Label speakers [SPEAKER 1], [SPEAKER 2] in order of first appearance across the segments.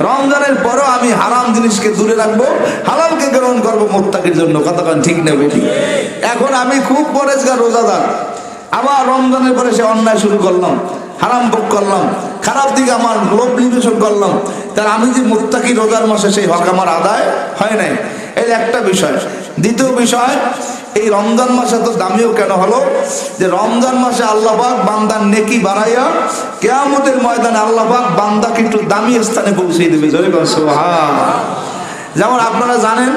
[SPEAKER 1] রমজানের পরও আমি হারাম জিনিসকে দূরে রাখবো, হালালকে গ্রহণ করবো মুত্তাকির জন্য। কথা বলেন ঠিক না বেটি? এখন আমি খুব পরেজগার রোজাদার, আবার রমজানের পরে সে অন্যায় শুরু করলাম, হারাম ভোগ করলাম, খারাপ দিকে আমার লোভ নিবেশন করলাম, তার আমি যে মুত্তাকি রোজার মাসে সেই হক আমার আদায় হয় নাই। এই একটা বিষয়। দ্বিতীয় বিষয়, এই রমজান মাসে তো দামিও কেন হলো? যে রমজান মাসে আল্লাহ পাক বান্দার নেকি বাড়াইয়া কিয়ামতের ময়দানে আল্লাহ পাক বান্দাকে একটু দামি স্থানে পৌঁছে দিবে। সুবহানাল্লাহ। যেমন আপনারা জানেন,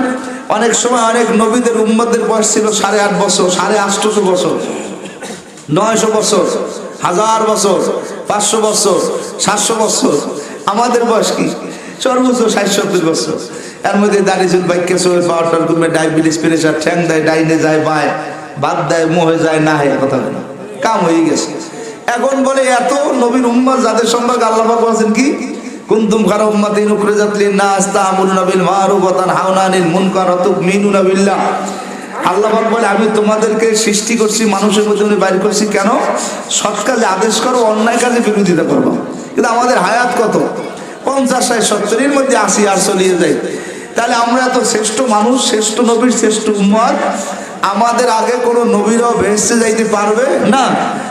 [SPEAKER 1] অনেক সময় অনেক নবীদের উম্মতের বয়স ছিল 8.5 বছর, 850 বছর, 900 বছর, 1000 বছর, 500 বছর, 700 বছর। আমাদের বয়স কি? সর্বোচ্চ 60-70 বছর। এর মধ্যে দাঁড়িয়ে চুল বাইকে চলে, পাওয়ার কমে, ডায়াবেটিস, প্রেশার, ঠ্যাং দেয়, ডাইনে যায়, বায় বাদ দেয়, মোহে যায়, না হয় কথা বলে কাম হয়ে গেছে। এখন বলে এত নবীর উম্মত যাদের সম্পর্কে আল্লাহ পাক বলেছেন কি, কুনতুম খায়রা উম্মাতিন উখরিজাত লিন-নাস তা'মুরুনা বিল মা'রুফ ওয়া তানহাউনা আনিল মুনকার ওয়া তু'মিনুনা বিল্লাহ। আল্লাহ পাক বলে আমি তোমাদেরকে সৃষ্টি করছি, মানুষের মধ্যে বাইর করছি কেন? সৎ কাজে আদেশ করো, অন্যায় কাজে বিরোধিতা করবো। কিন্তু আমাদের হায়াত কত? 50-60-70-এর মধ্যে 80 আর চলিয়ে যায়। তাহলে আমরা এত শ্রেষ্ঠ মানুষ, শ্রেষ্ঠ নবীর শ্রেষ্ঠ উম্মত, আমাদের আগে কোনো নবীরাও ভেসে যাইতে পারবে না।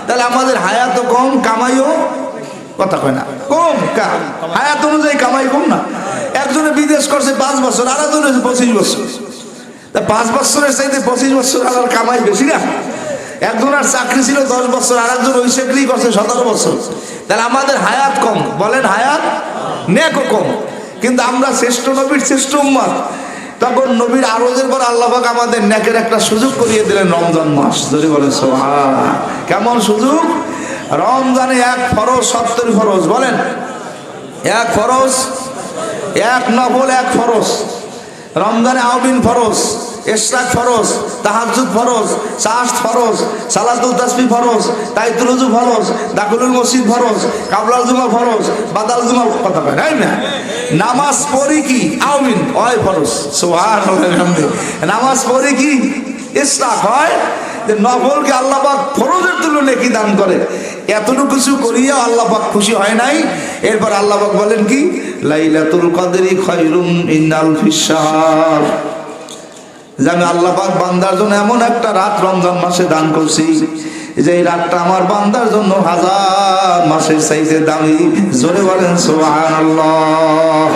[SPEAKER 1] তাহলে আমাদের হায়াত কম, কামাইও কথা কয় না কম, হায়াত অনুযায়ী কামাই কম না। একজনে বিদেশ করছে 5 বছর, আর একজনে 25 বছর। 5 বছরের চাইতে 25 বছর আর কামাই বেশি না? একজনের চাকরি ছিল 10 বছর, আর একজন ওই চাকরি করছে 17 বছর। তাহলে আমাদের হায়াত কম, বলেন হায়াত নেকও কম। কিন্তু আমরা শ্রেষ্ঠ নবীর শ্রেষ্ঠ উম্মত। তখন নবীর আরজের পর আল্লাহ পাক আমাদের নেকের একটা সুযোগ করিয়ে দিলেন, রমজান মাস। যদি বলে সুবহানাল্লাহ। কেমন সুযোগ? রমজানে 1 ফরজ 70 ফরজ। বলেন 1 ফরজ, 1 নফল, 1 ফরজ। রমজানে আউবিন ফরজ, ইশরাক ফরজ, তাহাজ্জুদ ফরজ, চাশত ফরজ, সালাতুল তাসবিহ ফরজ, তাহিয়াতুল ওযু ফরজ, দাখিলুল মসজিদ ফরজ, কাবলাল জুমা ফরজ, বাদাল জুমা কথা কয় তাই না? নামাজ পড়ি কি আউবিন হয় ফরজ। সুবহানাল্লাহ আলহামদুলিল্লাহ। নামাজ পড়ি কি ইশরাক হয়। যে নফলকে আল্লাহ পাক ফরজের তুলনায় কি দান করে, এতটুকু কিছু করিয়া আল্লাহ পাক খুশি হয় নাই। এরপর আল্লাহ পাক বলেন কি, লাইলাতুল কদরি খায়রুম মিন আলফিশ শাহর। যে আমি আল্লাহ পাক বান্দার জন্য এমন একটা রাত রমজান মাসে দান করছি, যে এই রাতটা আমার বান্দার জন্য 1000 মাসের চাইতে দামি। জোরে বলেন সুবহানাল্লাহ।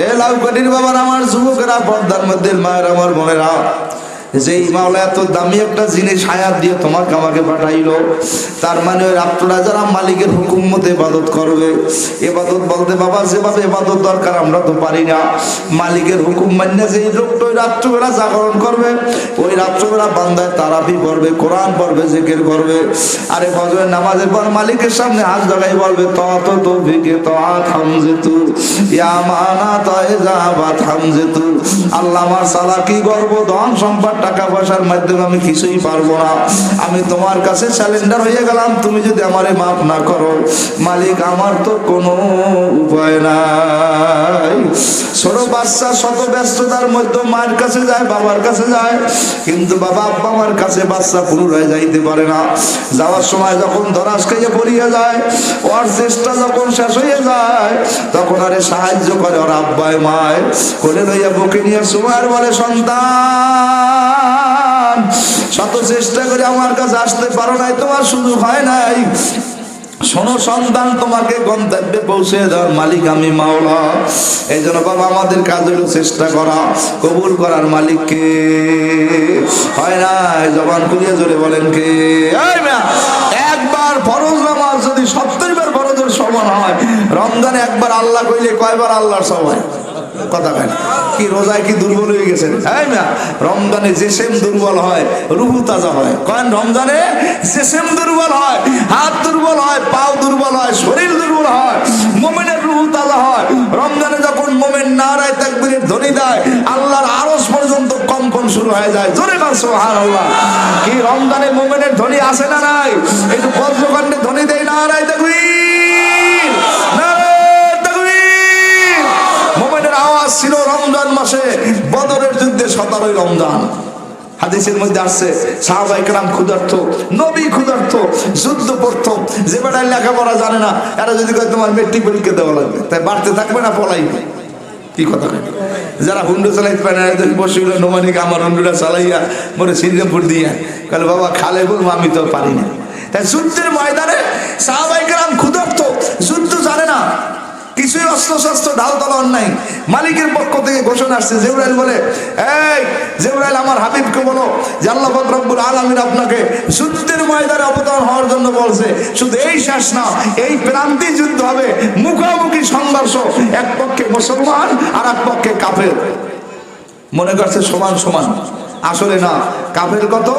[SPEAKER 1] এ লাউকাটির বাবার, আমার যুবকেরা, পর্দার মধ্যে মায়ের, আমার বোনেরা, যেই মাওলা এত দামি একটা জিনিস হায়াত দিয়ে তোমাকে আমাকে পাঠাইলো, তার মানে ওই রাত্রটা যারা মালিকের হুকুম মতো ইবাদত করবে। ইবাদত বলতে বাবা যেভাবে ইবাদত দরকার আমরা তো পারি না। মালিকের হুকুম মান্য যে লোকটা ওই রাত্রবেলা জাগরণ করবে, ওই রাত্রবেলা বান্দায় তারাবি পড়বে, কোরআন পড়বে, জিকির করবে। আরে ফজরের নামাজের পর মালিকের সামনে হাত লাগাই বলবে, তত তৌফিকে তআত হামজেতু ইয়া মানা তাইজাবাত হামজেতু। আল্লাহ আমার সালাকি গর্ব, ধন সম্পদ, টাকা পয়সার মাধ্যমে আমি কিছুই পারবো না। আমি তোমার কাছে স্যালেন্ডার হয়ে গেলাম। তুমি যদি আমারে মাফ না করো মালিক, আমার তো কোনো উপায় নাই। ছোট বাচ্চা শত ব্যস্ততার মধ্যে মায়ের কাছে যায়, বাবার কাছে যায়, কিন্তু বাবা আব্বা আমার কাছে বাচ্চা পুনরায় যাইতে পারে না। যাওয়ার সময় যখন ধরাস খাইয়ে পড়িয়ে যায়, ওর চেষ্টা যখন শেষ হয়ে যায়, তখন আরে সাহায্য করে ওর আব্বায় মায় কোলে লইয়া বুকে নিয়ে সুমার বলে, সন্তান শত চেষ্টা করে আমার কাছে আসতে পারো নাই, তোমার সুযোগ হয় নাই। শোনো সন্তান, তোমাকে গন্তব্যে পৌঁছে দেওয়ার মালিক আমি মাওলা। এই জন্য বাবা আমাদের কাজ হলো চেষ্টা করা, কবুল করার মালিক কে? হয় না? জবান খুলিয়ে জোরে বলেন কে? একবার ফরজ নামাজ যদি 70 বার ফরজের সমান হয়, রমজানে একবার আল্লাহ কইলে কয়বার আল্লাহর সবাই কথা কেন? কি রোজায় কি দুর্বল হয়ে গেছেন? তাই না? রমজানে জিসিম দুর্বল হয়, রূহ তাজা হয়। কারণ রমজানে জিসিম দুর্বল হয়, হাত দুর্বল হয়, পাও দুর্বল হয়, শরীর দুর্বল হয়, মুমিনের রূহ তাজা হয়। রমজানে যখন মুমিন নারায়ে তাকবীরের ধ্বনি দেয়, আল্লাহর আরশ পর্যন্ত কম্পন শুরু হয়ে যায়। জোরে বল সুবহানাল্লাহ। কি রমজানে মুমিনের ধ্বনি আসে না নাই? একটু বজ্রকণ্ঠে ধ্বনি দেয় নারায়ে তাকবীর, নারায়ে তাকবীর। মুমিনের আওয়াজ ছিল রমজান মাসে বদরের যুদ্ধে 17ই রমজান। হাদিসের মধ্যে আসছে সাহাবায়ে কেরাম ক্ষুধার্ত, নবী ক্ষুধার্ত, যুদ্ধ করত। যে বেটার লেখাপড়া জানে না এরা যদি কয় তোমার মেট্রিক পরীক্ষা দেওয়া লাগবে, তাই বাড়তে থাকবে না পলাইবে? কি কথা? যারা হুন্ডু চালাইতে পারে না বসে নোমানিক আমার হুন্ডুটা চালাইয়া মনে সিঙ্গাপুর দিয়া কালে বাবা খালে বলবো আমি তো পারি না। তাই যুদ্ধের ময়দানে সাহাবায়ে কেরাম ক্ষুধার্ত, যুদ্ধ জানে না, কিছুই অস্ত্র শস্ত্র ঢাল তলোয়ার নাই। মালিকের পক্ষ থেকে ঘোষণা আসছে, জিবরাইল বলে, এই জিবরাইল আমার হাবিবকে বলো যে আল্লাহ পাক রব্বুল আলামিন আপনাকে যুদ্ধের ময়দানে অবতরণ হওয়ার জন্য বলছে। শুধু এই শেষ না, এই প্রান্তি যুদ্ধ হবে, মুখোমুখি সংঘর্ষ, এক পক্ষে মুসলমান আর এক পক্ষে কাফের। মনে করছে সমান সমান, আসলে না। কাফের কত?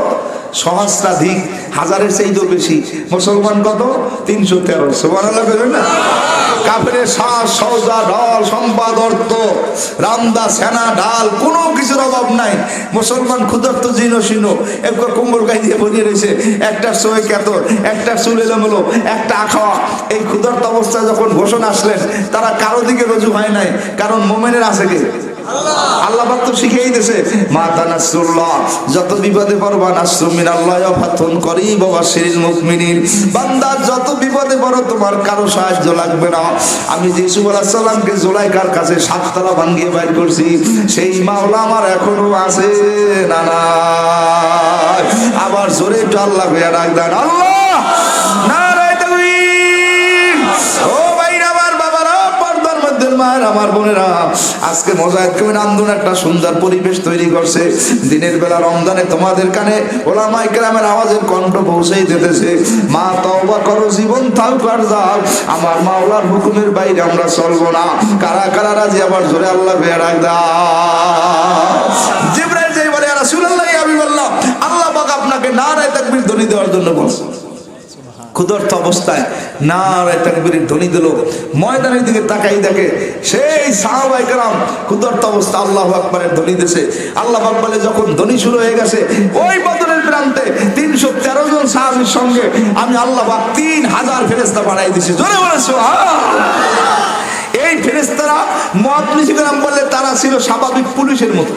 [SPEAKER 1] সহস্রাধিক, হাজারের চাইতেও বেশি। মুসলমান কত? 313। সুবহানাল্লাহ বলেন না? কাফেরের সাজ সজ্জা ঢল সম্পদ অর্থ রামদা সেনা ঢাল কোনো কিছুর অভাব নাই। মুসলমান ক্ষুধার্ত জীর্ণ শীর্ণ, একবার কোমর গায়ে দিয়ে বলিয়ে রয়েছে, একটা সোয়ে কেতর, একটা চুল এলোমেলো, একটা আখাওয়া। এই ক্ষুধার্ত অবস্থায় যখন ঘোষণা আসলেন, তারা কারো দিকে রুজু হয় নাই, কারণ মোমেনের আছে কে? আল্লাহ পাক তো শিখিয়ে দিয়েছে, মাতা নাসরুল্লাহ, যত বিপদে পড়বা নাসরু মিনাল্লাহ ওয়া ফাতহুন করিব ওয়া বাশিরিল মুমিনিন। বান্দা যত বিপদে পড়ো তোমার কারো সাহায্য লাগবে না। আমি যে ইউসুফ আলাইহিস সালামকে জুলাইখার কাছে 7 তলা ভাঙিয়ে বাইর করছি, সেই মাওলা আমার এখনো আছে না না? আবার জোরে একটু আল্লাহ হয়ে ডাক দেন, আল্লাহ নারায়ে তাকবীর। ও ভাইরা আমার, বাবারা, পর্দার মধ্যে মায়ের আমার বোনেরা, আজকে মোজাহিদ কমিটি আন্দোলন একটা সুন্দর পরিবেশ তৈরি করছে। দিনের বেলা রমজানে তোমাদের কানে ওলামায়ে কেরামের আওয়াজের কণ্ঠ পৌঁছেই দিতেছে, মা তওবা করো, জীবন থাও কার যাও, আমার মাওলার হুকুমের বাইরে আমরা চলবো না। কারা কারা রাজি? আবার জোরে আল্লাহ ভেড়া ডাক দাও। জিবরাইল যাই বলে, ইয়া রাসূলুল্লাহ, ইয়া হাবিবাল্লাহ, আল্লাহ পাক আপনাকে নারায়ে তাকবীর ধ্বনি দেওয়ার জন্য বলছে। ক্ষুধার্ত অবস্থায় নারায়ে তাকবীরের ধ্বনি দিল। ময়দানের দিকে তাকাই দেখে সেই সাহাবায়ে কেরাম ক্ষুধার্ত অবস্থা আল্লাহু আকবারের ধ্বনি দিয়েছে। আল্লাহ পাক বলে, যখন ধ্বনি শুরু হয়ে গেছে, ওই বদরের প্রান্তে 313 জন সাহাবীর সঙ্গে আমি আল্লাহ পাক 3000 ফেরেশতা পাঠাই দিয়েছি। জোরে বলে সুবহানাল্লাহ। এই ফেরেশতারা মুহাদ্দিসিন কেরাম বলে তারা ছিল স্বাভাবিক পুলিশের মতো।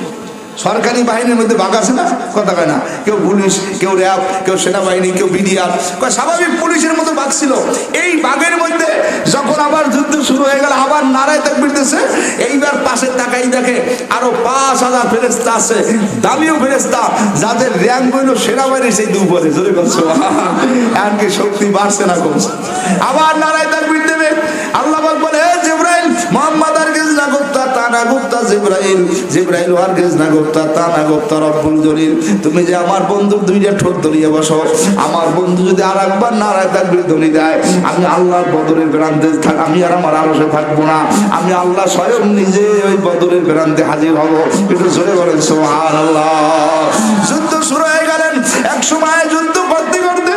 [SPEAKER 1] সরকারি বাহিনীর মধ্যে ভাগ আছে না, কথা কয় না, কেউ পুলিশ, কেউ র্যাব, কেউ সেনাবাহিনী, কেউ বিডিআর, স্বাভাবিক পুলিশের মতো ভাগ ছিল। এই ভাগের মধ্যে যখন আবার যুদ্ধ শুরু হয়ে গেল, আবার নারায়ে তাকবীর দিতেছে, এইবার পাশে তাকাই দেখে আরো 5000 ফেরেশতা আছে, দামিও ফেরেশতা, যাদের র্যাঙ্ক হইল সেনাবাহিনীর সেই উপরে। জোরে বলছো, এমনকি শক্তি বাড়ছে না কমছে। আবার নারায়ে তাকবীর দেবে, আল্লাহ পাক বলে, হে জিবরাইল, মুহাম্মদ আর গেজ না গুপ্তা তানা গুপ্তা জিবরাইল, জিবরাইল আর গেজ না গুপ্তা তানা গুপ্তা রব্বুল জলিল, তুমি যে আমার বন্ধুর দুইটা ঠোঁট ধরিয়ে বসো, আমার বন্ধু যদি আর একবার নারায়ে তাকবীর ধ্বনি দেয়, আমি আল্লাহর বদরের প্রান্তে আমি আর আমার আরশে থাকবো না, আমি আল্লাহ স্বয়ং নিজে ওই বদরের প্রান্তে হাজির হব। একটু জোরে বলেন সুবহানাল্লাহ। যুদ্ধ শুরু হয়ে গেলেন। এক সময় যুদ্ধ করতে করতে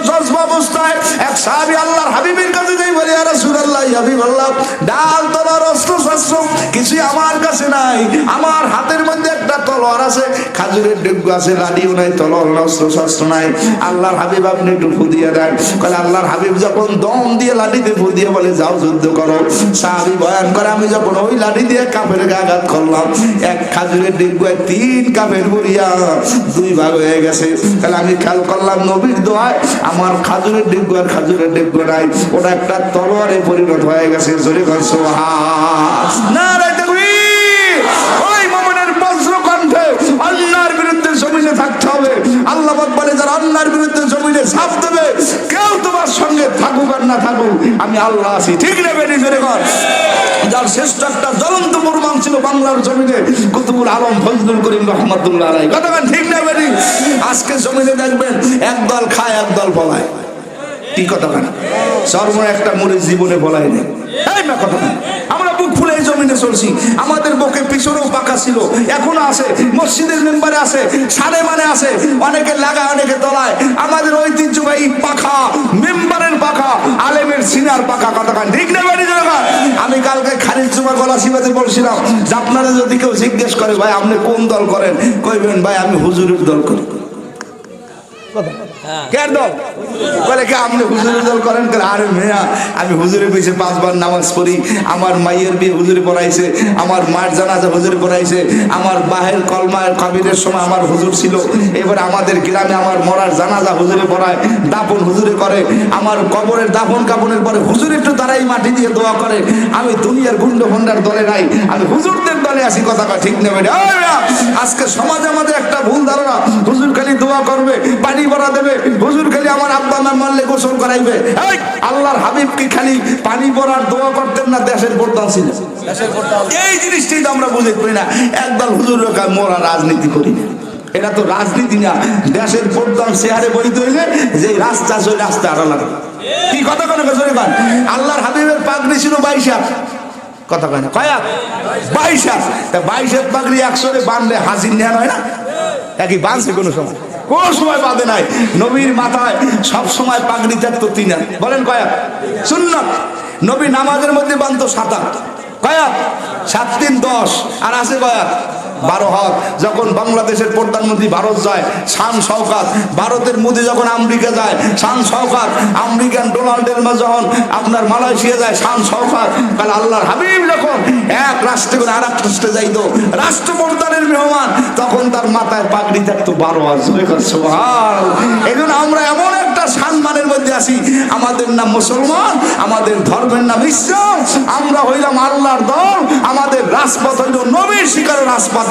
[SPEAKER 1] জজবা অবস্থায় এক সাহাবী আল্লাহর হাবিবের কাছে যাই বলে, ইয়া রাসূলুল্লাহ, ইয়া হাবিবাল্লাহ, ডাল তলোয়ার অস্ত্র শস্ত্র কিছুই আমার কাছে নাই, আমার হাতের মধ্যে একটা তলোয়ার আছে, খাজুরের ডিব্ব আছে, লাঠিও নাই, তলোয়ার অস্ত্র শস্ত্র নাই, আল্লাহর হাবিব আপনি একটু ফু দিয়ে দেন। বলে আল্লাহর হাবিব যখন দম দিয়ে লাঠিতে ফু দিয়ে বলে, যাও যুদ্ধ করো। সাহাবী বয়ান করে, আমি যখন ওই লাঠি দিয়ে কাফেরকে আঘাত করলাম, এক খাজুরের ডিব্বায় 3 কাফের বুড়িয়া 2 ভাগ হয়ে গেছে। তাহলে আমি খেয়াল করলাম, নবীর দোয়ায় আমার খাজুরের ডিব্ব আর খাজুরের ডিব্ব নাই, ওটা একটা তলোয়ারে পরিণত হয়ে গেছে। জোরে বল সুবহানাল্লাহ। নারায়ে তাকবীর। ওই মুমিনের বজ্র কণ্ঠে আল্লাহর বিরুদ্ধে জমিনে থাকতে হবে। আল্লাহ পাক বলে, যারা আল্লাহর বিরুদ্ধে জমিনে ঝাঁপ দেবে, কেউ তোমার সঙ্গে থাকুক আর না থাকুক, আমি আল্লাহ আছি। ঠিক না বেটি? জোরে বল। যার শ্রেষ্ঠ একটা জ্বলন্ত প্রমাণ ছিল বাংলার জমিনে কুতুবুল আলম ফজলুল করিম রহমাতুল্লাহ আলাইহি। কথা বলেন ঠিক না বেটি? আজকে জমিনে দেখবেন একদল খায় একদল পলায়। কি কথা বলেন? সর্বময় একটা মুরিদ জীবনে পলায় নেই। এই না কথা বলেন। আমরা বুক ফুলে এই জমিনে চলছি, আমাদের বুকে পিছনেও পাকা ছিল, এখনো আছে, মসজিদের মেম্বারে আছে, সাড়ে মানে আছে, অনেকে লাগায় অনেকে তলায়। আমাদের ঐতিহ্যবাহী পাখা, মেম্বারের পাখা, আলেমের সিনার পাখা। কথা বলেন ঠিক না বেটি? আমি কালকে খালিদ জুমা গলা শিবাতে বলছিলাম যে আপনারা যদি কেউ জিজ্ঞেস করে, ভাই আপনি কোন দল করেন, কইবেন ভাই আমি হুজুরের দল করি। কথা কেন দল বলে কি আপনি হুজুরের দল করেন? আরে মেয়া, আমি হুজুরের পিছে 5 বার নামাজ পড়ি, আমার মায়ের বিয়ে হুজুরে পড়াইছে, আমার মার জানাজা হুজুরে পড়াইছে, আমার বাহের কলমার কবিরের সময় আমার হুজুর ছিল, এবার আমাদের গ্রামে আমার মরার জানাজা হুজুরে পড়ায়, দাফন হুজুরে করে, আমার কবরের দাফন কাপনের পরে হুজুর একটু তারাই মাটি দিয়ে দোয়া করে। আমি দুনিয়ার গুন্ড ভন্ডার দলে নাই, আমি হুজুরদের দলে আসি। কথা ঠিক নেবে। আজকে সমাজে আমাদের একটা ভুল ধারণা, হুজুর খালি দোয়া করবে, পানি ভরা দেবে, হুজুর খালি আমার আব্বা মা মারলে গোসল করাইবে। আল্লাহর হাবিব কি খালি পানি ভরার দোয়া করতেন না দেশের প্রধান ছিলেন? এই জিনিসটাই তো আমরা বুঝতে পারি না। একদল হুজুর মোরা রাজনীতি করি, এটা তো রাজনীতি না। দেশের প্রধান চেয়ারে বইতে হইলে যে রাস্তা আছে ওই রাস্তা আড়া লাগে। কি কথা কেন গান? আল্লাহর হাবিবের পাগড়ি ছিল 22 হাত। কথা কয় না, কয়া 22 হাত। তা 22 হাত পাগড়ি 100 বাঁধলে হাসির নেওয়া হয় না? একই বাঁধছে কোনো সময়? কোন সময় বাঁধে নাই। নবীর মাথায় সব সময় পাগড়ি থাকতো 3 হাত। বলেন কয়া? সুন্নাত। নবী নামাজের মধ্যে বাঁধতো 7 হাত। কয়া? 7 3 10 আর আছে কয়া 12 হাত। যখন বাংলাদেশের প্রধানমন্ত্রী ভারত যায়, শান শওকাত। ভারতের মোদি যখন আমেরিকা যায়, শান শওকাত। আমেরিকান ডোনাল্ডের মা যখন আপনার মালয়েশিয়া যায়, শান শওকাত। কাল আল্লাহর হাবিব যখন এক রাষ্ট্রে করে আর এক রাষ্ট্রে যাইতো, রাষ্ট্রপ্রধানের মেহমান, তখন তার মাথায় পাগড়ি থাকতো 12 হাত। এই জন্য আমরা এমন একটা সম্মানের মধ্যে আছি, আমাদের নাম মুসলমান, আমাদের ধর্মের নাম ইসলাম, আমরা হইলাম আল্লাহর দল, আমাদের রাজপথ হইল নবীর শিকারের রাজপথ।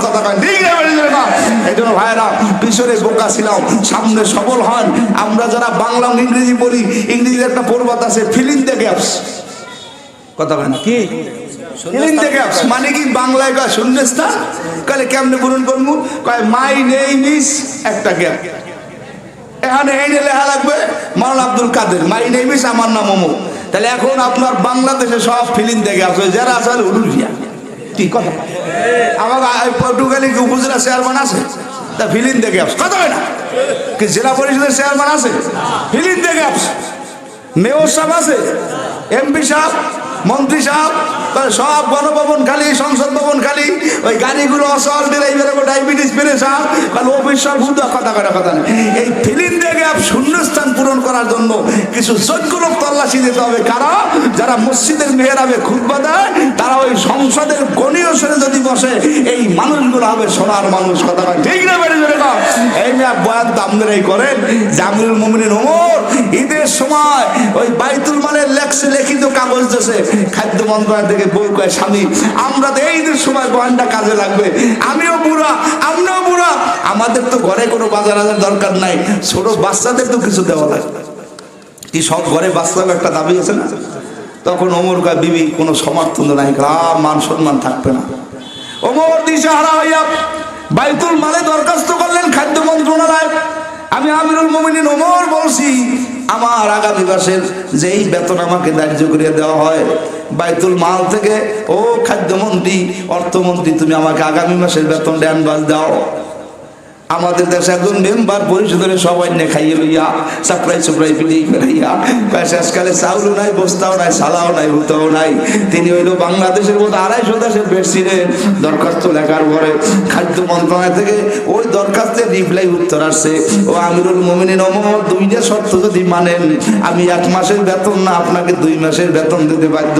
[SPEAKER 1] এই জন্য ভাইরা পিছনে বোকা ছিলাম, সামনে সবল হন। আমরা যারা বাংলা ইংরেজি পড়ি, ইংরেজির একটা প্রবাদ আছে, ফিলিং দ্য গ্যাপস। কথা হয় না কি? ফিলিং দ্য গ্যাপস মানে কি? বাংলায় কয় শূন্যস্থান। কালে কেমনে পূরণ করবো? কয় মাই নেম ইজ একটা গ্যাপ। এখানে এই লেখা লাগবে মাওলানা আব্দুল কাদের, মাই নেম ইজ, আমার নাম অমুক। তাহলে এখন আপনার বাংলাদেশে সব ফিলিং দ্য গ্যাপস, যারা আছে উলুরিয়া। কি কথা? আমার পর্তুগালি কি উপজেলা চেয়ারম্যান আছে? তা ফিলিং দ্য গ্যাপস। কথা হয় না কি? জেলা পরিষদের চেয়ারম্যান আছে? Filling the gaps. মেয়র সাহেব আছে, এমপি সাহেব, মন্ত্রী সাহেব, সব গণভবন খালি, সংসদ ভবন খালি, ওই গাড়িগুলো অসল ড্রাইভার, ডায়াবেটিস পেরেশান, কারণ অফিস সব শুধু কথা কটা কথা নেই। এই ফিলিং দ্য গ্যাপ শূন্যস্থান পূরণ করার জন্য কিছু যোগ্য লোক তল্লাশি দিতে হবে। কারা? যারা মসজিদের মেহরাবে খুতবা দেয়, তারা ওই সংসদের গণীয় সরে যদি বসে, এই মানুষগুলো হবে সোনার মানুষ। কথা ঠিক না? বেড়ে যাবে না। এই মেয়ে বয়াত দামদারাই করেন। জামিলুল মুমিনিন ওমর ঈদের সময় ওই বাইতুল মালের লিখিত কাগজ দেশে খাদ্য মন্ত্রণালয় থেকে বই কয়, স্বামী আমরা তো এই সময় বয়ানটা কাজে লাগবে, আমিও বুড়া, আমরাও বুড়া, আমাদের তো ঘরে কোনো বাজার আজার দরকার নাই, ছোট বাচ্চাদের তো কিছু দেওয়া লাগবে। কি সব ঘরে বাচ্চাদের একটা দাবি আছে না? তখন ওমর কয়, বিবি কোনো সমর্থন নাই, মান সম্মান থাকবে না। ওমর দিশাহারা হইয়া বাইতুল মালে দরখাস্ত করলেন খাদ্য মন্ত্রণালয়। আমি আমিরুল মুমিনিন ওমর বলছি, আমার আগামী মাসের যেই বেতন আমাকে ধার্য করিয়ে দেওয়া হয় বাইতুল মাল থেকে, ও খাদ্যমন্ত্রী, অর্থমন্ত্রী, তুমি আমাকে আগামী মাসের বেতন অ্যাডভান্স দাও। আমাদের দেশে একজন মেম্বার পরিষদের সবাই নে খাইয়ে লইয়া চাকরাই চুকরাই পিলিয়ে ফেলাইয়া, শেষকালে চাউলও নাই, বস্তাও নাই, সালাও নাই, হুতাও নাই। তিনি হইল বাংলাদেশের মতো 250 দেশের প্রেসিডেন্ট। দরখাস্ত লেখার পরে খাদ্য মন্ত্রণালয় থেকে ওই দরখাস্তের রিপ্লাই উত্তর আসছে, ও আমিরুল মুমিনিন ওমর, 2টা শর্ত যদি মানেন, আমি 1 মাসের বেতন না, আপনাকে 2 মাসের বেতন দিতে বাধ্য।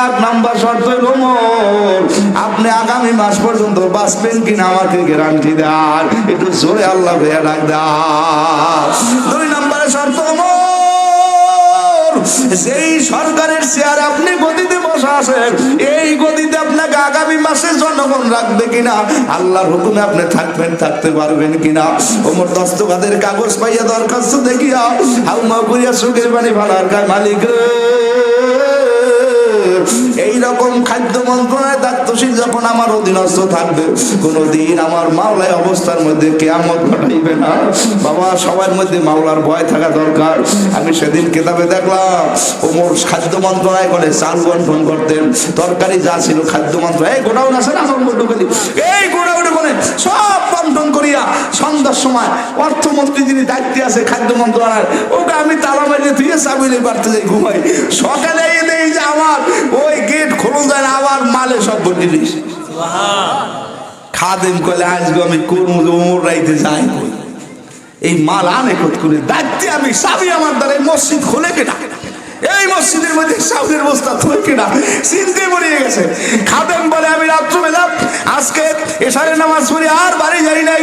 [SPEAKER 1] 1 নম্বর শর্ত হইল, ওমর আপনি আগামী মাস পর্যন্ত বাঁচবেন কিনা আমাকে গ্যারান্টি দেন। একটু জোরে আল্লাহ ভেয়া ডাক দাও। 2 নম্বরের শর্ত, যেই সরকারের চেয়ারে আপনি গদিতে বসা আছেন, এই গদিতে আপনাকে আগামী মাসে জনগণ রাখবে কিনা, আল্লাহর হুকুমে আপনি থাকবেন, থাকতে পারবেন কিনা। ওমর দস্তখতের কাগজ পাইয়া দরখাস্ত দেখিয়া হাউমা করিয়া চোখের পানি ফালার কায়, মালিক এইরকম খাদ্য মন্ত্রণালয় দায়িত্বশীল যখন আমার অধীনস্থ থাকবে, কোনদিন আমার মাওলায় অবস্থার মধ্যে কিয়ামত ঘটাইবে না। বাবা, সবার মধ্যে মাওলার ভয় থাকা দরকার। আমি সেদিন কিতাবে দেখলাম, ওমর খাদ্য মন্ত্রণালয় করে চাল বন্টন করতেন, তরকারি যা ছিল খাদ্য মন্ত্রণালয়, এই গোডাউন আছে না, এই গোডাউনে করে সব বন্টন করিয়া সন্ধ্যার সময় অর্থমন্ত্রী যিনি দায়িত্বে আছে খাদ্য মন্ত্রণালয়, ওকে আমি তালা মারিয়ে ধুয়ে চাবিলে বাড়তে যাই, ঘুমাই। সকালে এই যে আমার ওই গেট খোলা যায় না, আবার মালে সব ভর্তি দিস। খাদেম কলে আসবো, আমি কোন ওমর রাইতে যাই, এই মাল আনে কত করে দায়িত্বে আমি চাবি আমার দ্বারা মসজিদ খুলে কেনা, এই মসজিদের মধ্যে চাউলের বস্তা তুলে কিনা চিনতে পড়িয়ে গেছে। খাদেম বলে আমি রাত্রবেলা আজকে এশারের নামাজ পড়ি আর বাড়ি যাই নাই।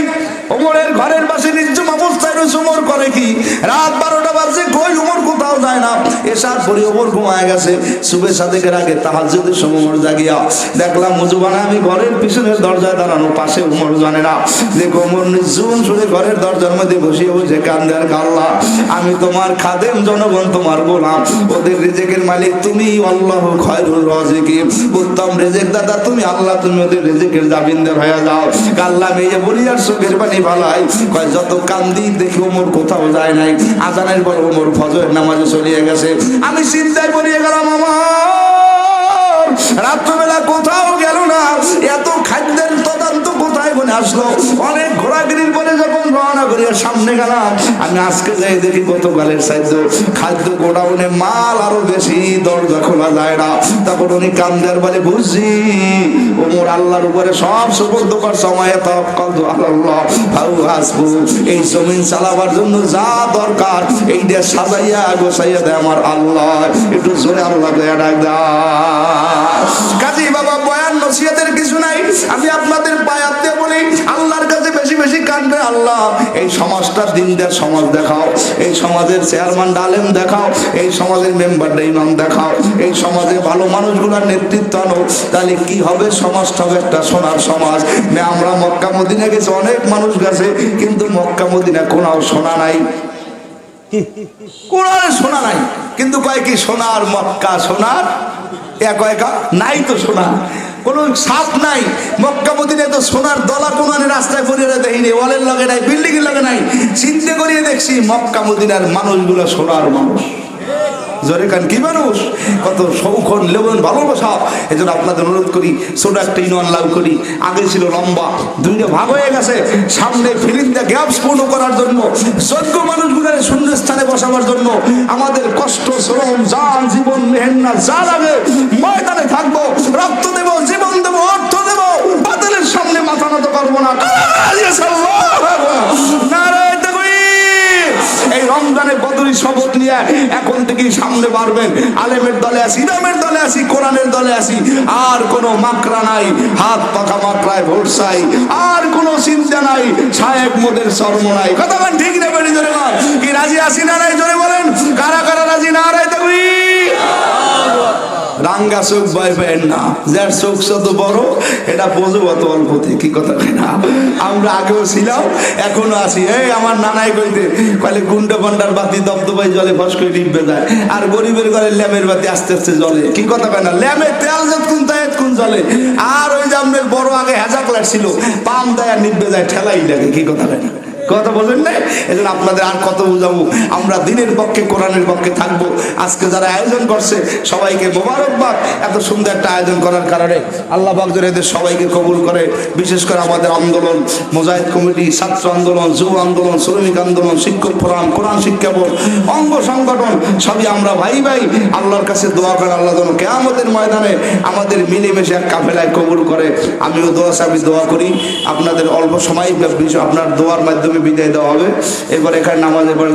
[SPEAKER 1] ওমরের ঘরের পাশে নির্জম অবস্থায় রয়েছে। ওমর করে কি রাত 12টা বাজে, কই ওমর কোথাও যায় না। এশার পরে ওমর ঘুমায় গেছে। সুবে সাদেকের আগে তাহাজ্জুদের সময় ওমর জাগিয়া দেখলাম মুজুবানা আমি ঘরের পিছনের দরজায় দাঁড়ানো, পাশে ওমর জানে না। দেখো ওমর নির্জুম সুরে ঘরের দরজার মধ্যে বসিয়ে বসে কান্দে আর আল্লাহ আমি তোমার খাদেম, জনগণ তোমার গোলাম, ওদের রিজেকের মালিক তুমি, আল্লাহ খায়রুর রাজিকিন, উত্তম রিজেক দাতা তুমি, আল্লাহ তুমি ওদের রিজেকের জামিনদার হয়ে যাও। আল্লাহ মেয়ে বলি আর চোখের পানি ভালাই কয় যত কান্দি দেখি ওমর কোথাও যায় নাই। আজানের পর ওমর ফজরের নামাজে চলিয়ে গেছে। আমি চিন্তায় পড়িয়ে গেলাম আমার রাত্রবেলা কোথাও গেল না, এত খাদ্যের তদন্ত কোথায় বলে আসলো। অনেক ঘোরাঘুরির পরে যখন রওনা করিয়া সামনে গেলাম, আমি আজকে যাই দেখি গতকালের সাহায্য খাদ্য গোডাউনে মাল আরো বেশি, দরজা খোলা যায় না। তখন উনি কান্দার বলে বুঝছি ওমর আল্লাহর উপরে সব সুবর্দ কর সময় তাওয়াক্কাল আল্লাহ ফাউ হাসবু, এই জমিন চালাবার জন্য যা দরকার এইটা সাজাইয়া গোছাইয়া দেয় আমার আল্লাহ। একটু জোরে আল্লাহ দেয়া ডাক দাও। কাজী বাবা বয়ান নসিহতের কিছু নাই, আমি আপনাদের বায়াত দিয়ে বলি আল্লাহর কাছে বেশি বেশি কাঁদবে আল্লাহ এই সমাজটা দিনদার সমাজ দেখাও, এই সমাজের চেয়ারম্যান আলেম দেখাও, এই সমাজের মেম্বারটা ইমাম দেখাও, এই সমাজে ভালো মানুষগুলোর নেতৃত্ব আনো, তাহলে কি হবে সমাজটা হবে একটা সোনার সমাজ। আমরা মক্কা মদিনা গেছি, অনেক মানুষ গেছে, কিন্তু মক্কা মদিনা কোনাও সোনা নাই, কোরআনে শোনা নাই, কিন্তু কয় কি সোনার মক্কা, সোনার একা একা নাই তো সোনা, কোনো সাপ নাই। মক্কা মদিনায় তো সোনার দলা কোনানে রাস্তায় পড়িয়ে দেখিনি, ওয়ালের লগে নাই, বিল্ডিং এর লগে নাই। চিন্তা করিয়ে দেখছি মক্কা মদিনার মানুষগুলো সোনার মানুষ। জোরে কান কি মানুষ, কত সৌখন লেবন ভালোবাসা। এই জন্য আপনাদের অনুরোধ করি ছোট একটা ইউনিয়ন লাভ করি। আগে ছিল লম্বা, দুইটা ভাগ হয়ে গেছে। সামনে ফিলিং দ্য গ্যাপস পূর্ণ করার জন্য, যোগ্য মানুষগুলোর শূন্য স্থানে বসাবার জন্য আমাদের কষ্ট শ্রম জান জীবন মেহেন্না যা লাগে ময়দানে থাকবো, রক্ত দেব, জীবন দেব, অর্থ দেব, বাতিলের সামনে মাথা নত করবো না। এই রমজানের বদরি শপথ নিয়ে এখন থেকেই সামনে বাড়বেন। আলেমের দলে আসি, ইমামের দলে আসি, কোরআনের দলে আসি, আর কোনো মাকড়া নাই, হাত পাখা মাকড়ায় ভোট চাই, আর কোনো চিন্তা নাই, সাহেব মোদের শর্ম নাই। কথা বলেন ঠিক না বেড়ি জোরে বল, কি রাজি আসি না নাই জোরে বলেন, কারা কারা রাজি না রাই দেখবি। রাঙ্গা চোখ ভয় পেন না, যার চোখ যত বড় এটা বোঝো অত অল্পতে, কি কথা কয় না। আমরা আগেও ছিলাম এখনো আছি। এই আমার নানাই কইতে কইলে গুন্ডা পান্ডার বাতি দপদপাই জলে ফস করে নিভবে যায়, আর গরিবের ঘরে ল্যামের বাতি আস্তে আস্তে জ্বলে, কি কথা কয় না। ল্যামের তেল যতক্ষণ তাই এতক্ষণ জ্বলে, আর ওই যে আমাদের বড় আগে হ্যাজাক লাগছিল পাম দেয় আর নিভবে যায়, ঠেলাই লাগে, কি কথা কয় না। কথা বলেন না, এজন্য আপনাদের আর কত বুঝাবো। আমরা দিনের পক্ষে কোরআনের পক্ষে থাকবো। আজকে যারা আয়োজন করছে সবাইকে মোবারকবাদ, এত সুন্দর একটা আয়োজন করার কারণে আল্লাহ পাক যেন এদের সবাইকে কবুল করে। বিশেষ করে আমাদের আন্দোলন, মুজাহিদ কমিটি, ছাত্র আন্দোলন, যুব আন্দোলন, শ্রমিক আন্দোলন, শিক্ষক ফোরাম, কোরআন শিক্ষা বোর্ড, অঙ্গ সংগঠন সবই আমরা ভাই ভাই আল্লাহর কাছে দোয়া করেন আল্লাহ যেন কিয়ামতের ময়দানে আমাদের মিলেমিশে এক কাফেলায় কবুল করে। আমিও দোয়া করি। আপনাদের অল্প সময় আপনার দোয়ার মাধ্যমে বিদায় দেওয়া হবে। এবার এখানে নামাজের পরে